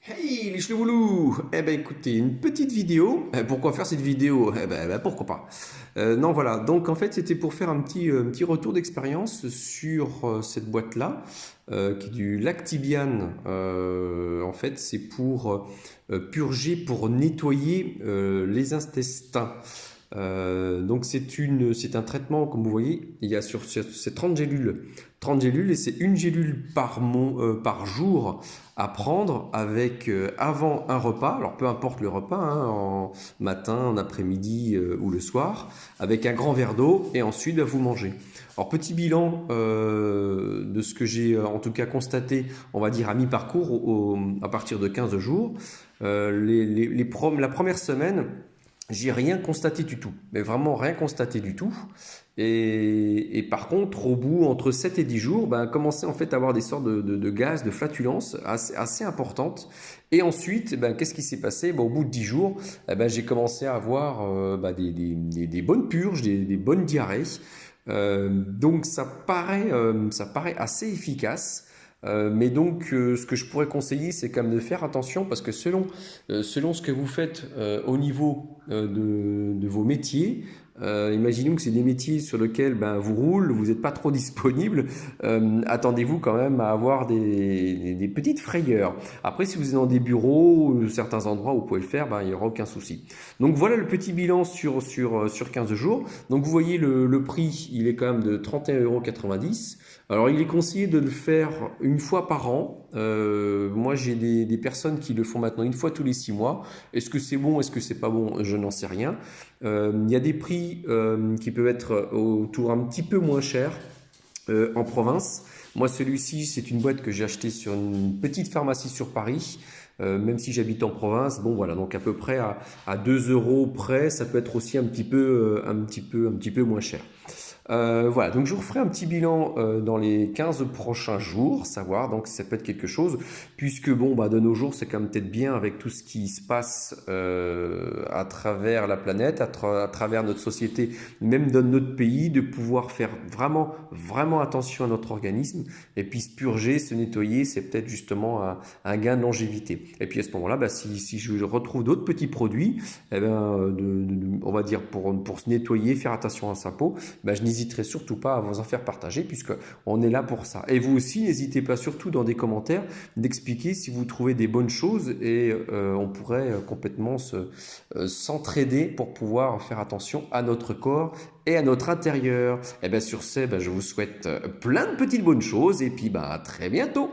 Hey les chlouboulous! Eh ben écoutez, une petite vidéo. Pourquoi faire cette vidéo? Pourquoi pas. Non voilà, donc en fait c'était pour faire un petit retour d'expérience sur cette boîte-là, qui est du Lactibiane. En fait c'est pour purger, pour nettoyer les intestins. Donc c'est un traitement, comme vous voyez, il y a c'est 30 gélules. 30 gélules et c'est une gélule par jour à prendre avec avant un repas, alors peu importe le repas, hein, en matin, en après-midi ou le soir, avec un grand verre d'eau et ensuite vous mangez. Alors petit bilan de ce que j'ai en tout cas constaté, on va dire à mi-parcours, à partir de 15 jours. La première semaine, j'ai rien constaté du tout, mais vraiment rien constaté du tout. Et par contre, au bout, entre 7 et 10 jours, ben, commençait en fait à avoir des sortes de gaz, de flatulences assez importantes. Et ensuite, ben, qu'est-ce qui s'est passé? Ben, au bout de 10 jours, ben, j'ai commencé à avoir des bonnes purges, des bonnes diarrhées. Donc ça paraît assez efficace. Mais donc, ce que je pourrais conseiller, c'est quand même de faire attention parce que selon ce que vous faites au niveau de vos métiers, imaginons que c'est des métiers sur lesquels ben, vous roulez, vous n'êtes pas trop disponible, attendez-vous quand même à avoir des petites frayeurs. Après, si vous êtes dans des bureaux ou certains endroits où vous pouvez le faire, ben, il n'y aura aucun souci. Donc voilà le petit bilan sur 15 jours. Donc vous voyez le prix, il est quand même de 31,90 €. Alors, il est conseillé de le faire une fois par an. Moi, j'ai des personnes qui le font maintenant une fois tous les 6 mois. Est-ce que c'est bon, est-ce que c'est pas bon? Je n'en sais rien. Il y a des prix qui peuvent être autour un petit peu moins chers en province. Moi, celui-ci, c'est une boîte que j'ai achetée sur une petite pharmacie sur Paris. Même si j'habite en province, bon voilà, donc à peu près à 2 euros près, ça peut être aussi un petit peu moins cher. Voilà, donc je vous referai un petit bilan dans les 15 prochains jours, savoir donc si ça peut être quelque chose, puisque bon, bah, de nos jours, c'est quand même peut-être bien avec tout ce qui se passe à travers la planète, à travers notre société, même dans notre pays, de pouvoir faire vraiment, vraiment attention à notre organisme et puis se purger, se nettoyer, c'est peut-être justement un gain de longévité. Et puis à ce moment-là, bah, si je retrouve d'autres petits produits, eh ben, on va dire pour se nettoyer, faire attention à sa peau, bah, je n'hésiterai surtout pas à vous en faire partager puisque on est là pour ça. Et vous aussi, n'hésitez pas surtout dans des commentaires d'expliquer si vous trouvez des bonnes choses et on pourrait complètement s'entraider pour pouvoir faire attention à notre corps et à notre intérieur. Et bien sur ce, ben, je vous souhaite plein de petites bonnes choses et puis ben, à très bientôt.